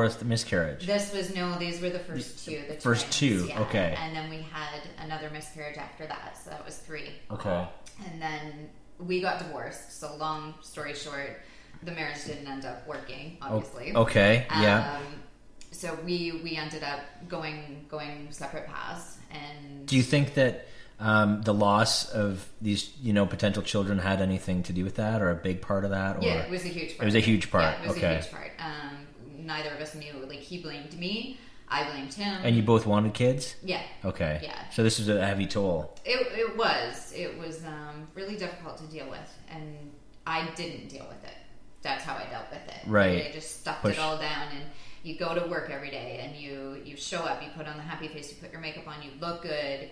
the miscarriage? These were the first two. The first twins, two, yeah. okay. And then we had another miscarriage after that, so that was 3. Okay. And then we got divorced. So long story short, the marriage didn't end up working, obviously. Okay, yeah. So we ended up going separate paths. And do you think that the loss of these, potential children had anything to do with that, or a big part of that? Or? Yeah, it was a huge part. It was a huge part. Yeah, it was okay. a huge part. Neither of us knew. Like, he blamed me, I blamed him. And you both wanted kids? Yeah. Okay. Yeah. So this was a heavy toll. It was really difficult to deal with, and I didn't deal with it. That's how I dealt with it. Right. I just stuffed it all down, and you go to work every day, and you show up, you put on the happy face, you put your makeup on, you look good,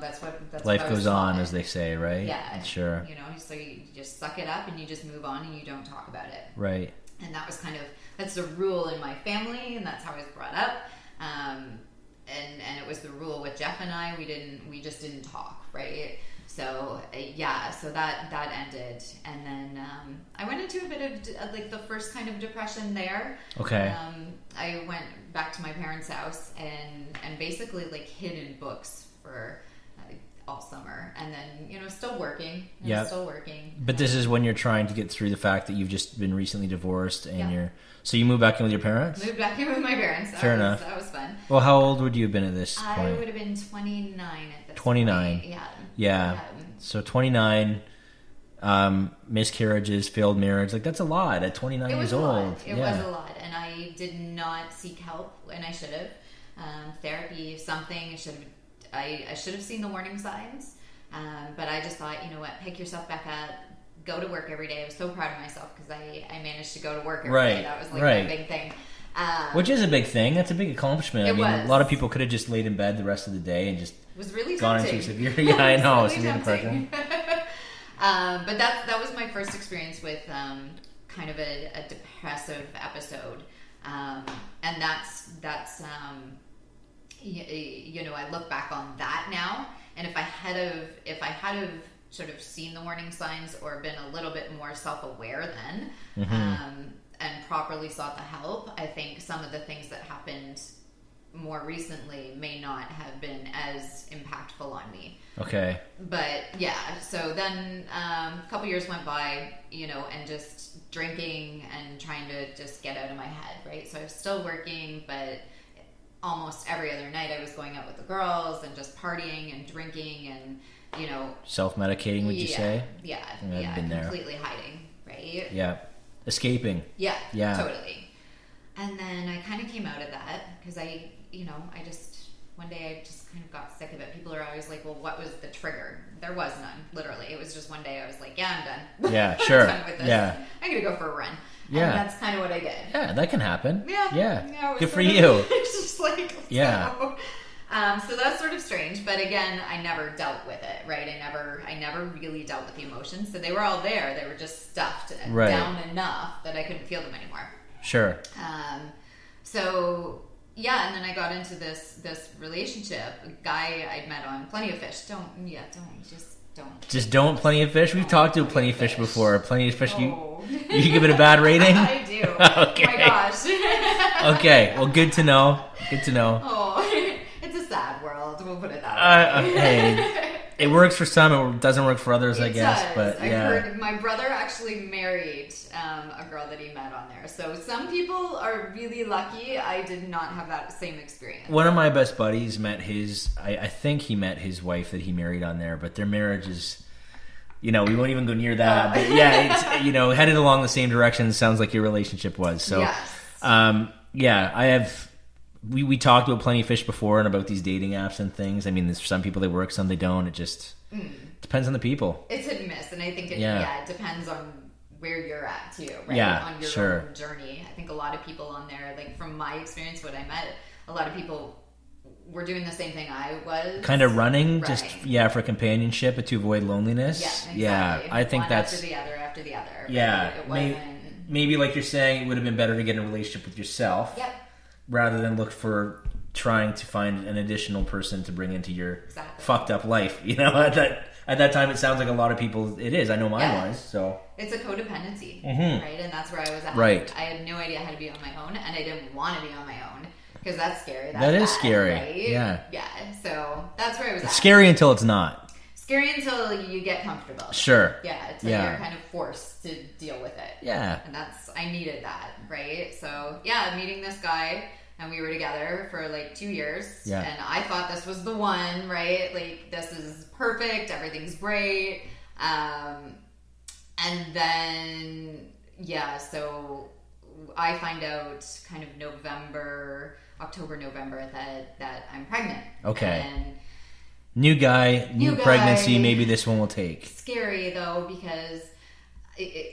that's life what goes on, as they say, right? Yeah. Sure. So you just suck it up and you just move on and you don't talk about it. Right. And that was that's the rule in my family, and that's how I was brought up. And it was the rule with Jeff and I. We just didn't talk, right? So so that ended, and then I went into a bit of like the first kind of depression there. Okay. I went back to my parents' house and basically like hid in books for all summer, and then still working. Still working. But this is when you're trying to get through the fact that you've just been recently divorced, and so you moved back in with your parents. Moved back in with my parents. Fair enough. That was fun. Well, how old would you have been at this point? I would have been 29 at this 29. point. Yeah. So 29, miscarriages, failed marriage. Like, that's a lot at 29 years old. It was a lot, and I did not seek help, and I should have. Therapy, something. I should have seen the warning signs, but I just thought, pick yourself back up, go to work every day. I was so proud of myself because I managed to go to work every day. That was like my big thing. Which is a big thing. That's a big accomplishment. It was. A lot of people could have just laid in bed the rest of the day and just it was really gone tempting. into severe. Yeah, I know. Really severe depression. But that was my first experience with kind of a depressive episode, and that's I look back on that now, and if I had have sort of seen the warning signs or been a little bit more self-aware then, and properly sought the help, I think some of the things that happened more recently may not have been as impactful on me. Okay. But so then a couple years went by, and just drinking and trying to just get out of my head, right? So I was still working, but almost every other night I was going out with the girls and just partying and drinking and, self-medicating, would you say? Yeah. I've been there. Completely hiding, right? Yeah. Escaping. Yeah. Totally. And then I kind of came out of that because one day I just kind of got sick of it. People are always like, well, what was the trigger? There was none, literally. It was just one day I was like, I'm done. Yeah, sure. I'm done with this. Yeah. I'm going to go for a run. Yeah. And that's kind of what I did. Yeah, that can happen. Yeah. Good for you. It's just like, yeah. So that's sort of strange, but again, I never dealt with it, right? I never really dealt with the emotions. So they were all there. They were just stuffed down enough that I couldn't feel them anymore. Sure. And then I got into this relationship, a guy I'd met on Plenty of Fish. Just don't. Plenty of Fish? We've talked to Plenty of Fish before. Plenty of Fish, you give it a bad rating? I do. Okay. Oh my gosh. Okay, well, good to know. Oh, it's a sad world, we'll put it that way. Hey, it works for some, it doesn't work for others, I guess. Does. But I heard my brother actually married a girl that he met on there. So some people are really lucky. I did not have that same experience. One of my best buddies met I think he met his wife that he married on there, but their marriage is, we won't even go near that. But it's, headed along the same direction, sounds like your relationship was. So, yes. We talked about Plenty of Fish before and about these dating apps and things. I mean, there's some people they work, some they don't. It just depends on the people. It's hit and miss, and I think it depends on where you're at too, right? Yeah, on your own journey. I think a lot of people on there, like from my experience, what I met, a lot of people were doing the same thing I was. Kind of running, just for companionship, but to avoid loneliness. Yeah, exactly. Yeah, I think that's after the other. Yeah, it wasn't. Maybe like you're saying, it would have been better to get in a relationship with yourself. Yep. Rather than look for trying to find an additional person to bring into your fucked up life, at that time, it sounds like a lot of people, it is. I know mine was, so. It's a codependency, Mm-hmm. right? And that's where I was at. Right. I had no idea how to be on my own, and I didn't want to be on my own, because that's scary. That is bad, scary, right? yeah. Yeah, so that's where I was It's at. scary until it's not. Scary until you get comfortable. Sure. Yeah, until you're kind of forced to deal with it. Yeah. And I needed that, right? So, yeah, meeting this guy, and we were together for like 2 years. Yeah. And I thought this was the one, right? Like, this is perfect, everything's great. And then, yeah, so I find out kind of October, November that I'm pregnant. Okay. And New guy, new pregnancy, maybe this one will take. Scary though, because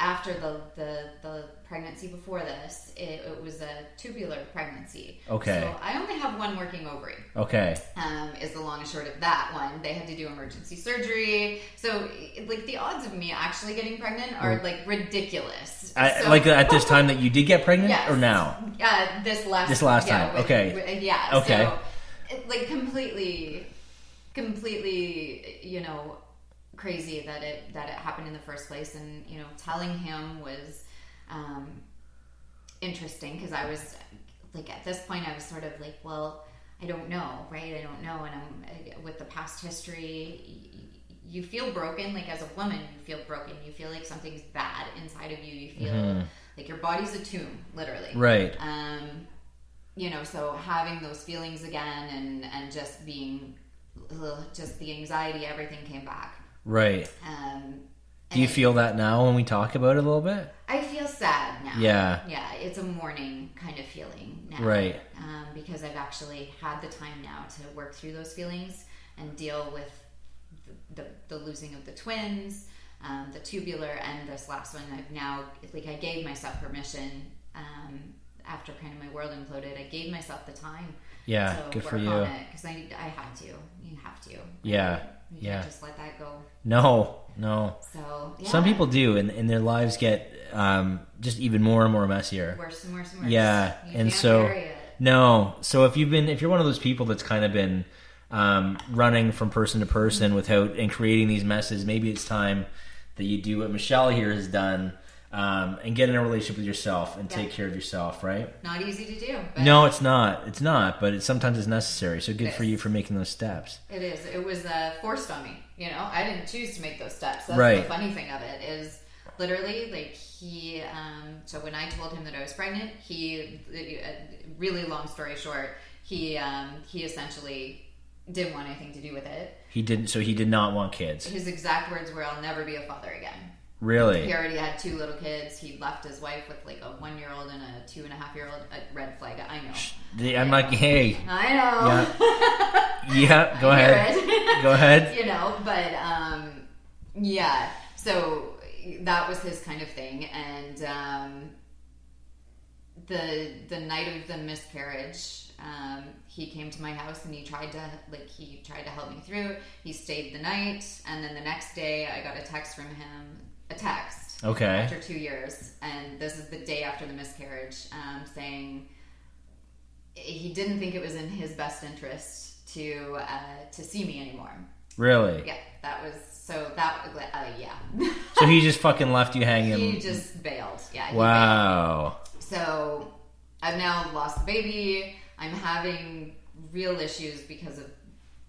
after the pregnancy before this, it was a tubular pregnancy. Okay. So I only have one working ovary. Okay. Is the long and short of that one. They had to do emergency surgery. So like the odds of me actually getting pregnant are like ridiculous. Like at this time that you did get pregnant, yes. or now? This last time. Okay. Yeah. Okay. So like completely, crazy that it happened in the first place, and telling him was interesting, because I was like, at this point I was sort of like, well, I don't know, right? I don't know. And I'm with the past history, you feel broken. Like as a woman, you feel broken. You feel like something's bad inside of you. You feel like your body's a tomb, literally. Right. So having those feelings again, and just being, just the anxiety, everything came back. Right. Do you feel that now when we talk about it a little bit? I feel sad now. Yeah. Yeah, it's a mourning kind of feeling now. Right. Because I've actually had the time now to work through those feelings and deal with the losing of the twins, the tubular, and this last one. I've now, I gave myself permission, after kind of my world imploded, I gave myself the time. Yeah, to good work for you. on it, because I had to. You have to. Yeah. You can't just let that go. No. So, yeah. Some people do, and their lives get just even more and more messier. Worse and worse. Yeah, you and can't so carry it. no. So if you're one of those people that's kind of been running from person to person and creating these messes, maybe it's time that you do what Michelle here has done. And get in a relationship with yourself and take care of yourself, right? Not easy to do. But no, it's not. It's not, but sometimes it's necessary. So good for you for making those steps. It is. It was forced on me. I didn't choose to make those steps. That's right. The funny thing of it is, literally, like he. So when I told him that I was pregnant, really long story short, he essentially didn't want anything to do with it. He didn't. So he did not want kids. His exact words were, "I'll never be a father again." Really? He already had 2 little kids. He left his wife with like a 1-year-old and a 2.5-year-old. Red flag. I know. I'm like, hey. I know. Yeah. Go ahead. Go ahead. But yeah. So that was his kind of thing, and the night of the miscarriage, he came to my house and he tried to help me through. He stayed the night, and then the next day I got a text from him. Okay. After 2 years, and this is the day after the miscarriage, saying he didn't think it was in his best interest to see me anymore. Really? Yeah, that was so. Yeah. So he just fucking left you hanging. He just bailed. Yeah. Wow. Bailed. So I've now lost the baby. I'm having real issues because of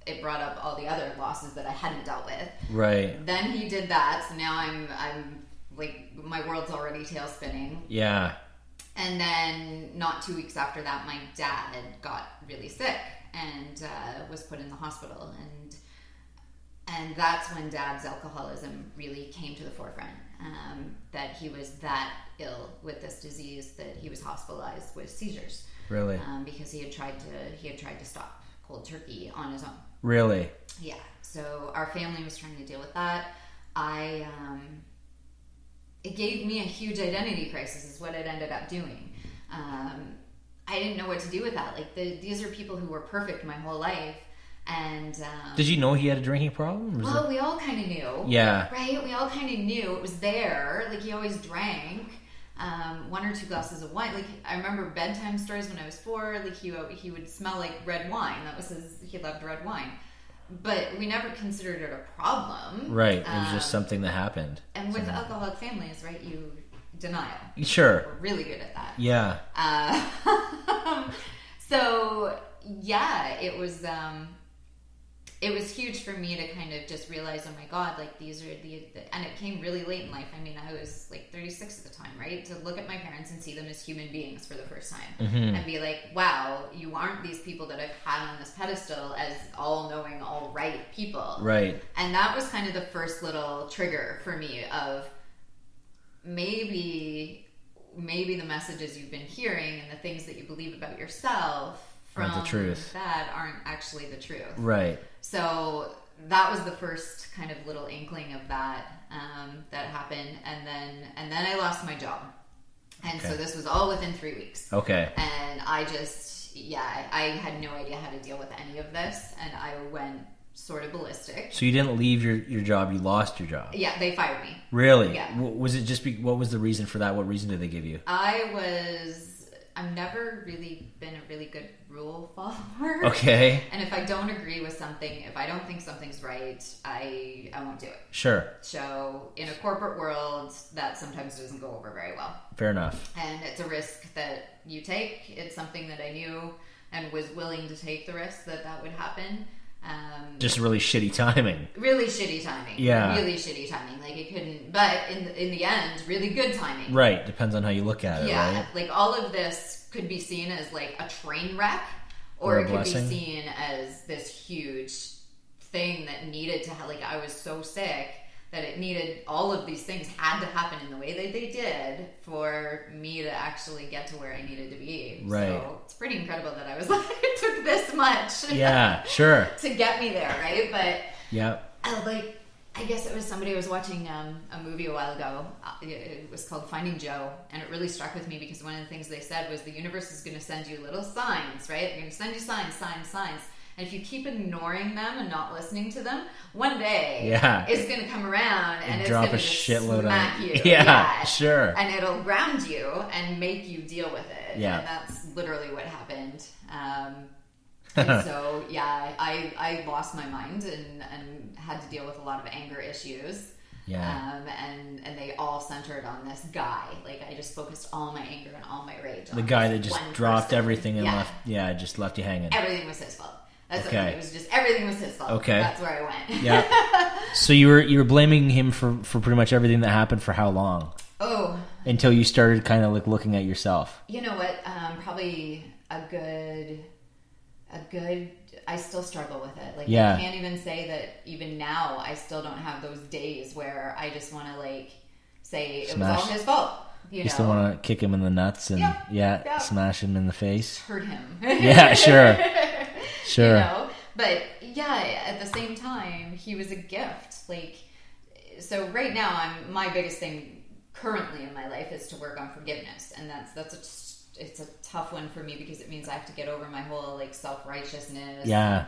it brought up all the other losses that I hadn't dealt with. Right. Then he did that, so now I'm like, my world's already tail spinning. Yeah. And then not 2 weeks after that, my dad got really sick and was put in the hospital, and that's when Dad's alcoholism really came to the forefront. That he was that ill with this disease that he was hospitalized with seizures. Really? Because he had tried to stop cold turkey on his own. Really? Yeah. So our family was trying to deal with that. It gave me a huge identity crisis is what it ended up doing. I didn't know what to do with that. Like, these are people who were perfect my whole life. And did you know he had a drinking problem? Well, we all kind of knew. Yeah. Right? We all kind of knew it was there. Like, he always drank 1 or 2 glasses of wine. Like, I remember bedtime stories when I was 4. Like, he would smell like red wine. That was he loved red wine. but we never considered it a problem. Right. It was just something that happened. And with alcoholic families, right, you denial. Sure. We're really good at that. Yeah. So yeah, it was huge for me to kind of just realize, oh my God, like these are and it came really late in life. I mean, I was like 36 at the time, right? To look at my parents and see them as human beings for the first time and be like, wow, you aren't these people that I've had on this pedestal as all-knowing, all-right people. Right. And that was kind of the first little trigger for me of maybe the messages you've been hearing and the things that you believe about yourself from the truth. that aren't actually the truth. Right. So that was the first kind of little inkling of that that happened, and then I lost my job, and so this was all within 3 weeks. Okay. And I just I had no idea how to deal with any of this, and I went sort of ballistic. So you didn't leave your job; you lost your job. Yeah, they fired me. Really? Yeah. Was it just? What was the reason for that? What reason did they give you? I've never really been a really good rule follower. Okay. And if I don't agree with something, if I don't think something's right, I won't do it. Sure. So in a corporate world, that sometimes doesn't go over very well. Fair enough. And it's a risk that you take. It's something that I knew and was willing to take the risk that would happen. Just really shitty timing. Really shitty timing. Yeah. Really shitty timing. Like it couldn't, but in the end, really good timing. Right. Depends on how you look at it, yeah, right? like all of this could be seen as like a train wreck, or it could be seen as this huge thing that needed to like I was so sick that it needed, all of these things had to happen in the way that they did for me to actually get to where I needed to be. Right. So it's pretty incredible that I was like, it took this much. Yeah, sure. to get me there, right? But yeah, I guess it was somebody was watching a movie a while ago. It was called Finding Joe, and it really struck with me because one of the things they said was the universe is going to send you little signs, right? They're going to send you signs. And if you keep ignoring them and not listening to them, one day it's going to come around and it's going to smack you. Yeah, sure. And it'll ground you and make you deal with it. Yeah. And that's literally what happened. And so, I lost my mind and had to deal with a lot of anger issues. Yeah. And they all centered on this guy. Like, I just focused all my anger and all my rage on the guy that just dropped everything and just left you hanging. Everything was his fault. That's okay. It was just everything was his fault. Okay. That's where I went. Yeah. So you were blaming him for pretty much everything that happened for how long? Oh. Until you started kind of like looking at yourself. You know what? Probably a good I still struggle with it. Like I can't even say that even now I still don't have those days where I just want to like say it was all his fault. You still want to kick him in the nuts and smash him in the face. Hurt him. Yeah, sure. Sure. You know? But yeah, at the same time, he was a gift. Like, so right now, my biggest thing currently in my life is to work on forgiveness, and it's a tough one for me because it means I have to get over my whole like self-righteousness. Yeah.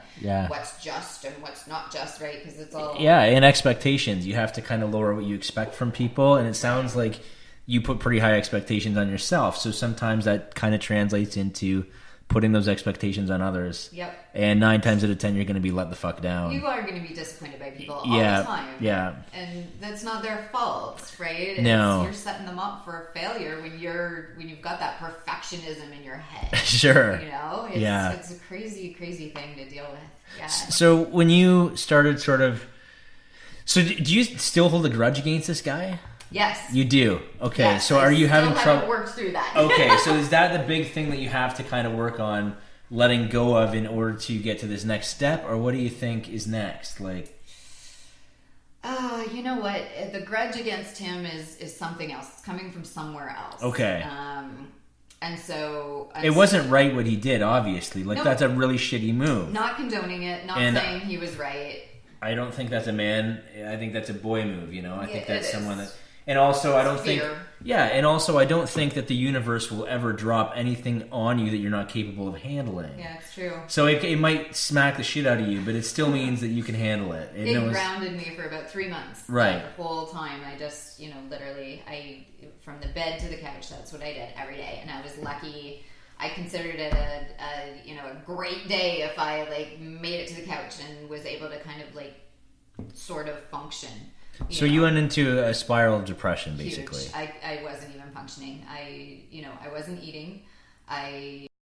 What's just and what's not just, right? Because it's all and expectations. You have to kind of lower what you expect from people, and it sounds like you put pretty high expectations on yourself. So sometimes that kind of translates into putting those expectations on others. Yep. And 9 times out of 10, you're going to be let the fuck down. You are going to be disappointed by people all the time. Yeah. And that's not their fault, right? No. You're setting them up for failure when you've got that perfectionism in your head. Sure. You know? It's a crazy, crazy thing to deal with. Yeah. So when you started do you still hold a grudge against this guy? Yes. You do? Okay. Yes, so are you having trouble? I haven't worked through that. Okay. So is that the big thing that you have to kind of work on letting go of in order to get to this next step? Or what do you think is next? Like, you know what? The grudge against him is something else. It's coming from somewhere else. Okay. And so... It wasn't right what he did, obviously. Like, that's a really shitty move. Not condoning it. Not saying he was right. I don't think that's a man. I think that's a boy move, you know? I think that's someone that... And also, I don't think... Yeah, and also, I don't think that the universe will ever drop anything on you that you're not capable of handling. Yeah, it's true. So it might smack the shit out of you, but it still means that you can handle it. It grounded me for about 3 months. Right. The whole time. I just, literally, from the bed to the couch, that's what I did every day. And I was lucky. I considered it a great day if I like made it to the couch and was able to kind of like sort of function. You went into a spiral of depression, basically. Huge. I wasn't even functioning. I wasn't eating. I